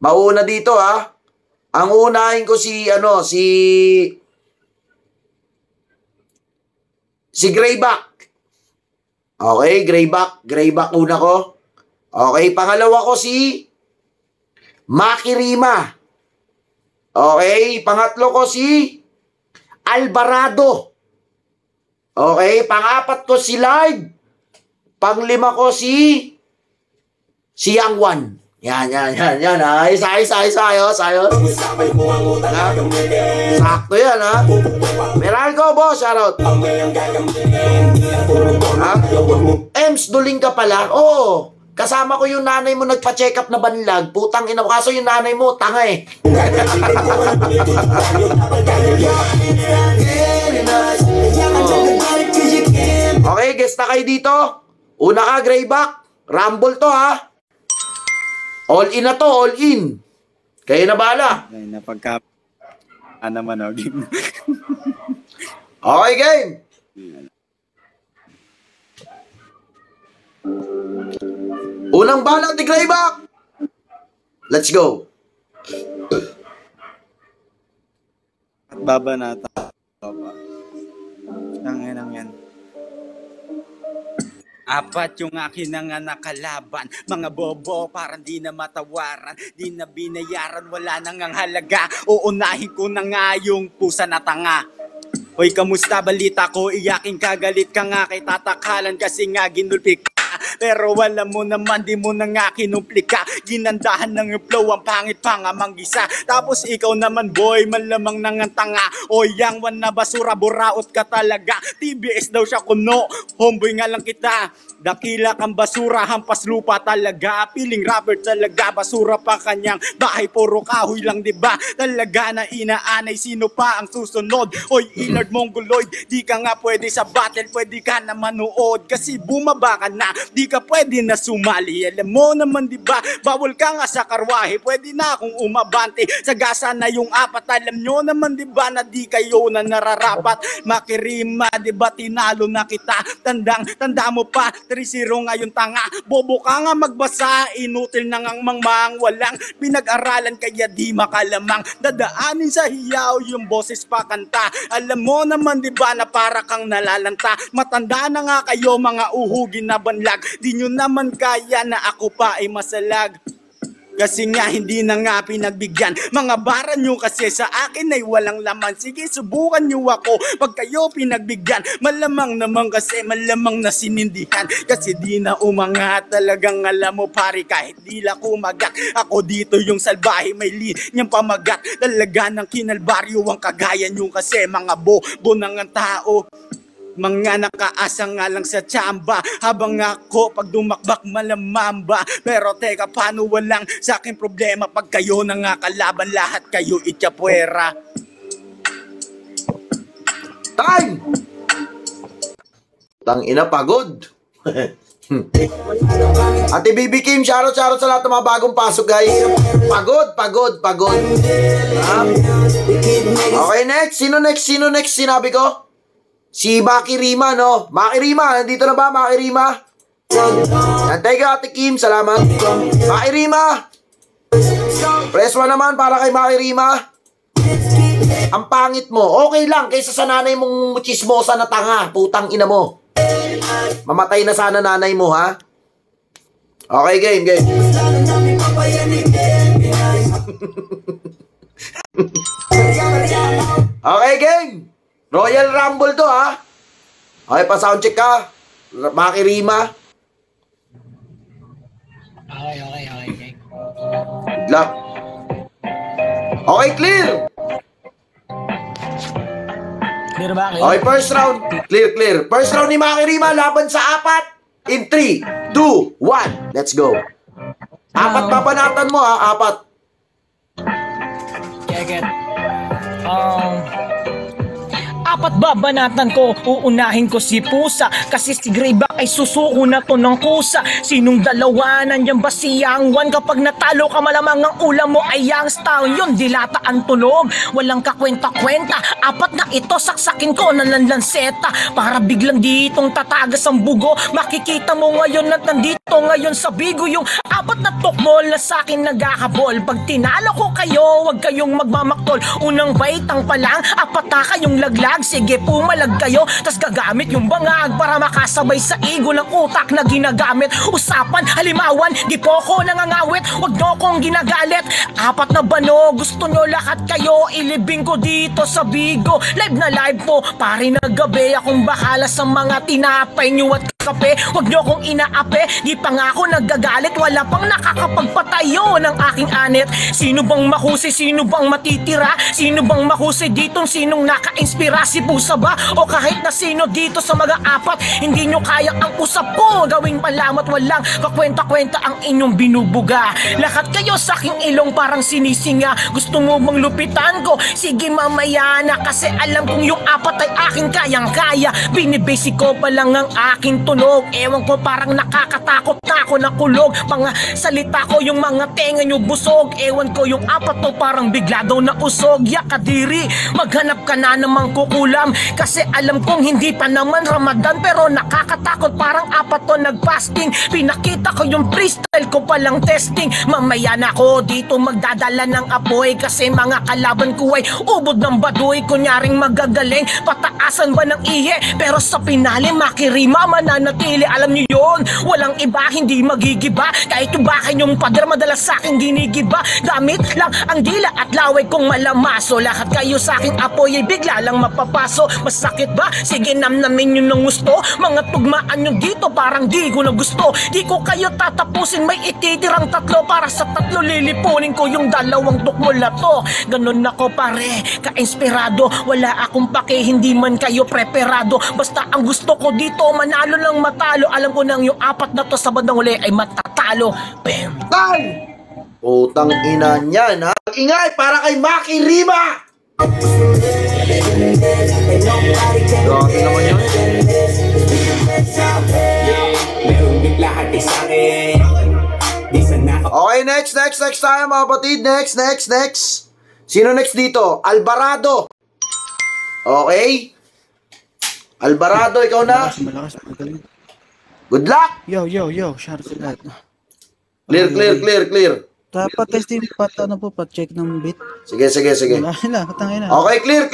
Mauna dito ha. Ang unahin ko si Greyback. Okay, Greyback. Greyback una ko. Okay, pangalawa ko si Makirima. Okay, pangatlo ko si Alvarado. Okay, pangapat ko si Lard. Panglima ko si Yang Wan. Yan. Ayos. Sakto yan, ha? Meralco, boss, shoutout. Ems, duling ka pala? Oo. Kasama ko yung nanay mo nagpa-check up na banlag. Putang ina, kaso yung nanay mo, tanga eh. Okay, guest na kayo dito. Una ka, Greyback. Rumble to, ha? All in na to, all in. Kayo na bahala. Ay, napagka... naman, game. Okay, game. Unang bala ni Greyback. Let's go. At baba na ata. Ang yan. Apat yung akin na nga nakalaban. Mga bobo parang di na matawaran. Di na binayaran, wala nang ang halaga. Uunahin ko na nga yung pusa na tanga. Hoy, kamusta balita ko? Iyaking kagalit ka nga kay tatakalan kasi nga ginulpi ka. Pero wala mo naman, di mo na nga kinumplika. Ginandahan ng flow, ang pangit pa nga manggisa. Tapos ikaw naman boy, malamang nang tanga. O yang wan na basura, buraot ka talaga. TBS daw siya kuno, homeboy nga lang kita. Dakila kang basura, hampas lupa talaga. Piling rapper talaga, basura pa kanyang bahay. Puro kahoy lang diba? Talaga na inaanay, sino pa ang susunod? Oy, Illard Mongoloid, di ka nga pwede sa battle, pwede ka na manood. Kasi bumaba ka na, di ka pwede na sumali. Alam mo naman diba, bawal ka nga sa karwahe. Pwede na akong umabante, sagasa na yung apat. Alam nyo naman diba na di kayo na nararapat. Makirima diba tinalo na kita. Tanda mo pa, 3-0 ngayon tanga. Bobo ka nga magbasa, inutil na ngang mangmang. Walang pinag-aralan kaya di makalamang. Dadaanin sa hiyaw yung boses pa kanta. Alam mo naman diba na para kang nalalanta. Matanda na nga kayo mga uhugin na banlag. Di nyo naman kaya na ako pa ay masalag. Kasi nga hindi na nga pinagbigyan. Mga bara nyo kasi sa akin ay walang laman. Sige subukan nyo ako pag kayo pinagbigyan. Malamang naman kasi malamang na sinindihan. Kasi di na umangat talagang alam mo pare. Kahit di la kumagat, ako dito yung salbahe may linyang pamagat. Talaga ng kinalbaryo ang kagaya nyo kasi mga bobo ng tao. Mga nakaasa nga lang sa tsamba. Habang ako pag dumakbak malamamba. Pero teka paano walang sa akin problema. Pag kayo na nga kalaban lahat kayo ityapuera. Time! Tangina pagod. Ate BB Kim, shoutout sa lahat ng mga bagong pasok guys. Pagod. Okay, next. Sino next? Sinabi ko? Si Makirima, no? Makirima, nandito na ba, Makirima? Nantay ka, Ate Kim, salamat. Makirima! Press 1 naman para kay Makirima. Ang pangit mo. Okay lang, kaysa sa nanay mong chismosa na tanga. Putang ina mo. Mamatay na sana nanay mo, ha? Okay, game. Okay, game. Royal Rumble to, ha? Okay, pa-soundcheck ka. Makirima. Okay. Good luck. Okay, clear. Clear ba? Okay, first round. Clear. First round ni Makirima, laban sa apat. In 3, 2, 1. Let's go. Apat papanatan mo, ha? Apat. Check it. apat babanatan ko, uunahin ko si Pusa, kasi si Greyback ay susuko na to ng kusa. Sinong dalawa, nandiyan ba si Yang One? Kapag natalo ka malamang ang ulam mo ay Youngstown. Yun, dilata ang tunog, walang kakwenta-kwenta. Apat na ito, saksakin ko ng lanlanseta, para biglang ditong tatagas ang bugo. Makikita mo ngayon na nandito ngayon sa Bigo yung apat na tukmol na sakin nagkakabol. Pag tinalo ko kayo, huwag kayong magmamaktol. Unang baitang pa lang, apat na kayong laglag. Sige, pumalag kayo, tas gagamit yung bangag para makasabay sa igo ng utak na ginagamit. Usapan, halimawan, di po ko nangangawit, huwag nyo kong ginagalit. Apat na bano, gusto nyo lahat kayo, ilibing ko dito sa Bigo. Live na live po, pare na gabi, akong bahala sa mga tinapay nyo at kape. Huwag nyo kong inaape, di pa nga ako nagagalit, wala pang nakakapagpatayo ng aking anit. Sino bang mahusay, sino bang matitira? Sino bang mahusay ditong sinong naka-inspira? Si Pusa ba? O kahit na sino dito sa mga apat? Hindi nyo kaya ang usap ko, gawing malamat, walang kakwenta-kwenta ang inyong binubuga. Lahat kayo sa aking ilong parang sinisinga. Gusto mo bang lupitan ko? Sige mamaya na, kasi alam kong yung apat ay aking kayang-kaya. Binibasic ko pa lang ang aking tunog. Ewan ko, parang nakakatakot na ako na kulog. Mga salita ko yung mga tenga nyo busog. Ewan ko, yung apat to parang bigla daw na usog. Yakadiri, maghanap ka na namang kukulam, kasi alam kong hindi pa naman Ramadan, pero nakakatakot parang apat to nagfasting. Pinakita ko yung freestyle ko palang testing. Mamaya na ako dito magdadala ng apoy, kasi mga kalaban ko ay ubod ng baduy. Kunyaring magagaling, pataasan ba ng iye, pero sa pinali makirima mananatili. Alam nyo yun, walang iba, hindi magigiba. Kahit yung bakay yung pader madalas sa akin ginigiba. Gamit lang ang dila at laway kong malamaso. Lahat kayo sa aking apoy ay bigla lang mapapaso. Masakit ba? Sige, namnamin nyo ng gusto. Mga tugmaan nyo dito parang di ko na gusto. Di ko kayo tatapusin, may ititirang tatlo. Para sa tatlo lilipunin ko yung dalawang tukmol na to. Ganon ako pare, ka-inspirado. Wala akong pake, hindi man kayo preparado. Basta ang gusto ko dito, manalo lang matalo. Alam ko nang yung apat na to sa bandang uli ay matatalo. Bam! Time! Utang ina niyan, ha? Ingay para kay Maki Rima! Grabe naman yun. Okay, next tayo mga kapatid. Next. Sino next dito? Alvarado. Okay. Alvarado, ikaw na. Malakas, magaling. Good luck! Yo, shout out sa lahat. Clear. Dapat testing pa-check ng beat. Sige. Wala, katangin na. Okay, clear.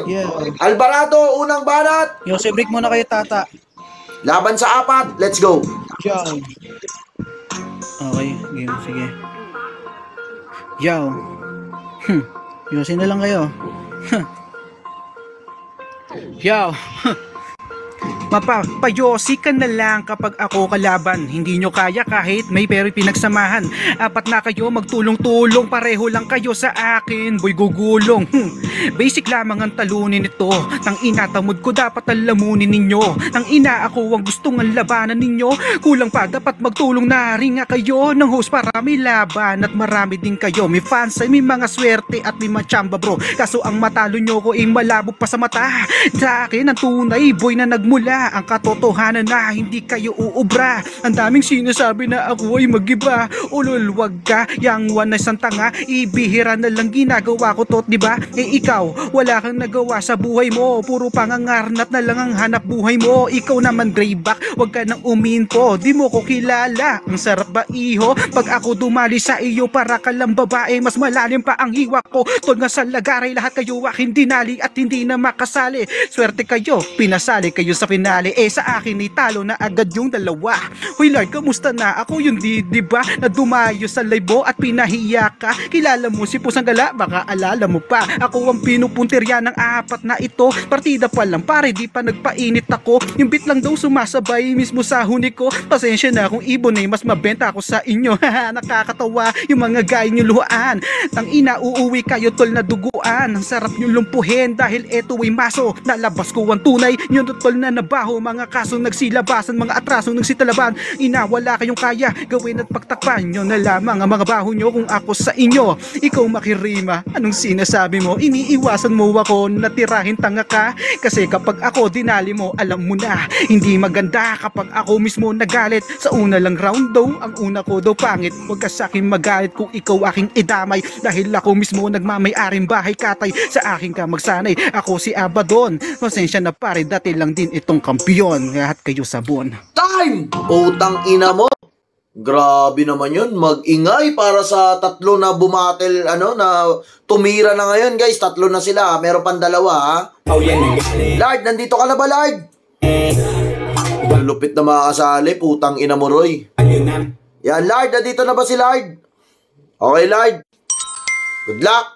Yeah. Alvarado, unang banat. Yo, break muna kayo, tata. Laban sa apat. Let's go. Yo. Okay, game, sige. Yo. Yosin na lang kayo. Yo. Mapapayosi ka na lang kapag ako kalaban. Hindi nyo kaya kahit may pero pinagsamahan. Apat na kayo, magtulong-tulong, pareho lang kayo sa akin, boy gugulong. Basic lamang ang talunin ito. Nang inatamod ko dapat alamunin ninyo. Nang ina ako ang gustong ang labanan ninyo. Kulang pa dapat magtulong na rin nga kayo ng host para may laban. At marami din kayo, may fans ay may mga swerte at may machamba bro. Kaso ang matalo nyo ko ay malabo pa sa mata. Sa akin ang tunay boy na nagmula. Ang katotohanan na hindi kayo uubra. Ang daming sinasabi na ako ay magiba. Ulul, wag ka, yang one na isang tanga. Ibihira na lang ginagawa ko tot, diba? Ikaw, wala kang nagawa sa buhay mo. Puro pangangarnat na lang ang hanap buhay mo. Ikaw naman Greyback, wag ka nang uminpo. Di mo ko kilala, ang sarap ba iho? Pag ako dumali sa iyo para ka lang babae, mas malalim pa ang hiwa ko. Tol nga sa lagaray, lahat kayo aking dinali at hindi na makasali. Swerte kayo, pinasali kayo sa finale. Sa akin ay talo na agad yung dalawa. Hoy Lord, kamusta na? Ako yung diba na dumayo sa live mo at pinahiya ka. Kilala mo si Pusang Gala? Baka alala mo pa. Ako ang pinupuntirya ng apat na ito. Partida pa lang pare, di pa nagpainit ako. Yung beat lang daw sumasabay mismo sa huni ko. Pasensya na kung ibon ay mas mabenta ako sa inyo. Nakakatawa yung mga gaya nyo luhaan. Tang ina, uuwi kayo tol na duguan. Ang sarap nyo lumpuhin dahil eto ay maso. Nalabas ko ang tunay, nyo tol na naba trabaho, mga kasong nagsilabasan, mga atrasong nagsitalaban. Wala kayong kaya gawin at pagtakpan nyo na lamang ang mga baho nyo kung ako sa inyo. Ikaw makirima, anong sinasabi mo? Iniiwasan mo ako na tirahin tanga ka? Kasi kapag ako dinali mo, alam mo na, hindi maganda kapag ako mismo nagalit. Sa una lang round daw, ang una ko daw pangit. Huwag ka sa'kin magalit kung ikaw aking idamay, dahil ako mismo nagmamay-aring bahay katay. Sa akin ka magsanay, ako si Abaddon. Pasensya na pare, dati lang din itong kampiyon. Lahat kayo sabon. Time! Putang ina mo. Grabe naman yun. Mag-ingay para sa tatlo na bumatel, na tumira na ngayon, guys. Tatlo na sila. Meron pang dalawa, ha? Lard, nandito ka na ba, Lard? Lupit na mga kasali. Putang ina mo, Roy. Yan, Lard. Nandito na ba si Lard? Okay, Lard. Good luck.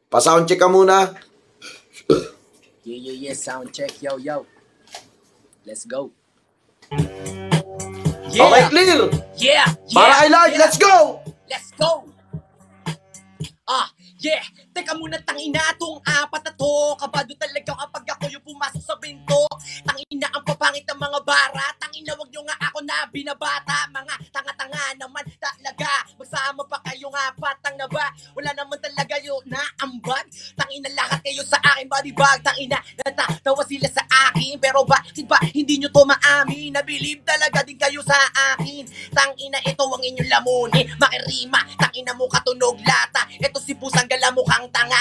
Pa-soundcheck ka muna. Yeah, soundcheck, yo. Let's go. Yeah. Okay, clear. Yeah. Para kay Lard, let's go. Let's go. Yeah. Teka muna, tangina tong apat na to. Kabado talaga kapag ako yung pumasok sa binto. Tangina ang papangit ng mga bara. Tangina wag nyo nga ako na binabata. Mga tanga-tanga naman talaga. Magsama pa kayong apat. Tanga ba? Wala naman talaga yun na ambag. Tangina lahat kayo sa akin body bag. Tangina natatawa sila sa akin. Pero bakit ba hindi nyo to maamin? Nabilib talaga din kayo sa akin. Tangina ito ang inyong lamunin. Makirima. Tangina mo katunog lata. Ito si pusang gala mukhang tanga.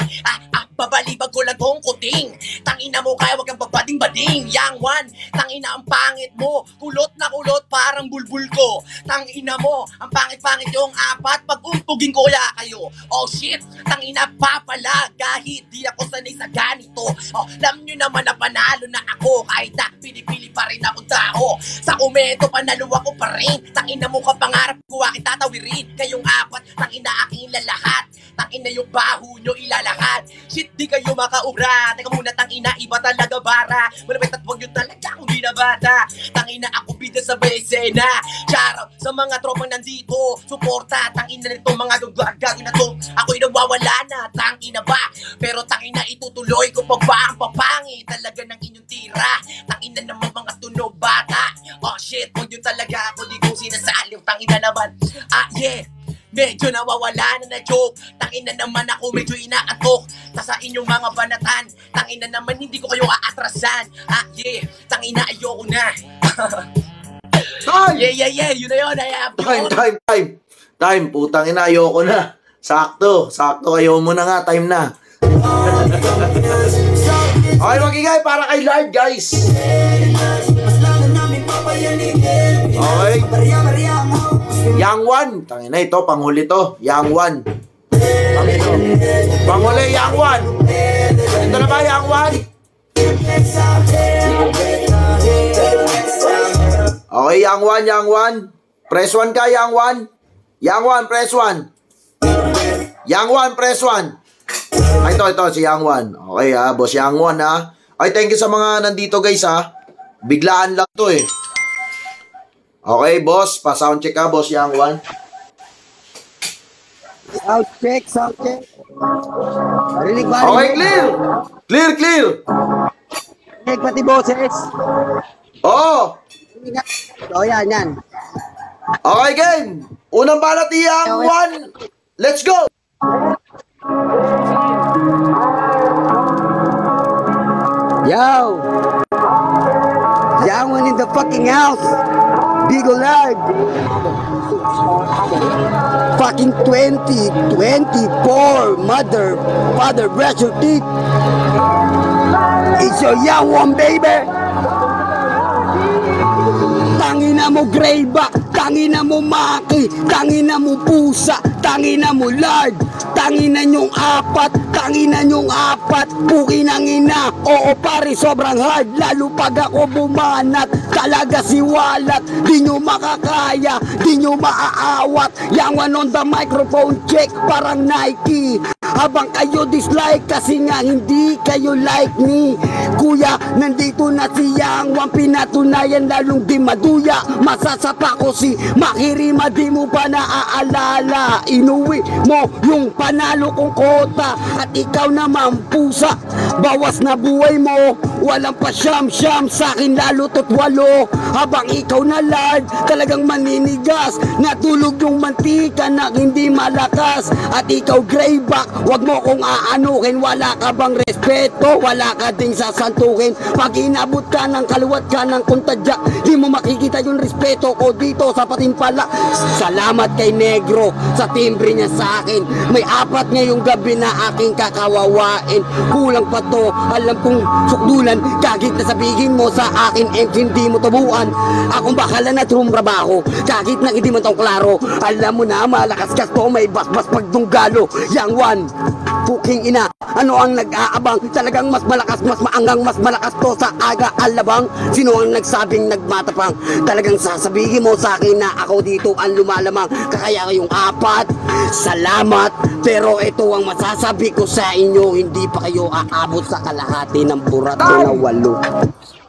Babalibag ko lang tong kuting. Tangina mo kaya wag kang babading-bading. Yang one, tangina ang pangit mo. Kulot na kulot parang bulbul ko. Tangina mo, ang pangit-pangit yung apat. Pag umpugin ko kaya kayo. Oh shit, tangina papalag. Kahit di ako sanay sa ganito. Alam nyo naman na panalo na ako. Kahit na pinipili pa rin akong tao. Sa komento panalo ako pa rin. Tangina mo kapangarap ko aking tatawirin. Kayong apat, tangina aking lalahat. Tangina yung baho nyo ilalakad. Shit, di kayo makaubra. Teka muna, tangina, iba talaga bara. Malapit at huwag nyo talaga kung di na bata. Tangina, ako bida sa besena. Shoutout sa mga tropang nandito. Suporta, tangina nito mga gagawin na to. Ako'y nagwawala na, tangina ba? Pero tangina, itutuloy ko pa ba ang papangi talaga ng inyong tira? Tangina naman mga tunog bata. Oh shit, huwag nyo talaga ako di ko sinasaliw. Tangina naman, yeah. Medyo nawawala na joke. Tangina naman ako medyo inaatok. Sa inyong mga banatan. Tangina naman hindi ko kayo aatrasan. Yeah. Tangina ayoko na. Time! Yeah. Yun na yun. Time. Putang ina, ayoko na. Sakto kayo mo na nga. Time na. Okay, magigay para kay Lard, guys. Okay. Yang one. Tangina ito, panghuli to. Yang one. Panghuli, Yang one. Ito na ba, Yang one? Okay, Yang one. Press one ka, Yang one. Yang one, press one. Yang one, press one. Ito, si Yang one. Okay boss Yang one Ay, thank you sa mga nandito guys Biglaan lang to Okay, boss. Pa-soundcheck ka, boss Yang one. Soundcheck. Rinig ba? Okay, clear. Rinig pati boses. Oo. Yan. Okay, game. Unang balat ni Yang one. Let's go. Yo! Yang one in the fucking house. Bigo Lard. Fucking 2024. Mother, father, brush your teeth. It's your young one, baby. Tangina mo grayback, tangina mo maki, tangina mo pusa, tangina mo Lard, tangina nyong apat, puki ng ina. Oo pare, sobrang hard, lalo pag ako bumanat, talaga si Walat, di nyo makakaya, di nyo maaawat. Yang one on the microphone check, parang Nike. Habang kayo dislike kasi nga hindi kayo like me. Kuya, nandito na si Yang One, pinatunayan lalong di maduya. Masasapa ko si Makirima, di mo pa naaalala. Inuwi mo yung panalo kong kota at ikaw naman pusa. Bawas na buhay mo, walang pa siyam-siyam, sa'kin lalo tot walo. Habang ikaw na lard, talagang maninigas. Natulog yung mantika na hindi malakas. At ikaw grayback, wag mo kong aanukin. Wala ka bang respeto, wala ka ding sasantukin. Pag inabot ka ng kaliwat ka ng kuntadyak, di mo makikita yung respeto ko dito sa Patimpala. Salamat kay Negro sa timbre niya sa akin. May 4 ngayong gabi na aking kakawawain. Kulang pa to, alam kong sukdulan. Kahit na sabihin mo sa akin hindi mo tubuan. Akong bakala na trumrabaho, kahit na hindi man tong klaro. Alam mo na malakas ka to, may basbas pagtunggalo. Yang one, puking ina, ano ang nag-aabang? Talagang mas malakas, mas maangang, mas malakas to sa aga alabang. Sino ang nagsabing nagmatapang? Talagang sasabihin mo sa akin na ako dito ang lumalamang. Kakaya kayong 4, salamat. Pero ito ang masasabi ko sa inyo, hindi pa kayo aabot sa kalahati ng burato na 8.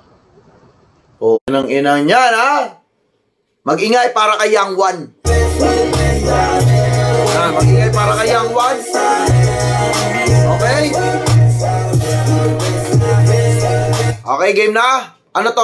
O, ng inang yan, ha? Mag-ingay para kay Yang One. Mag-ingay para kay Yang One. Okay? Okay, game na? Ano to?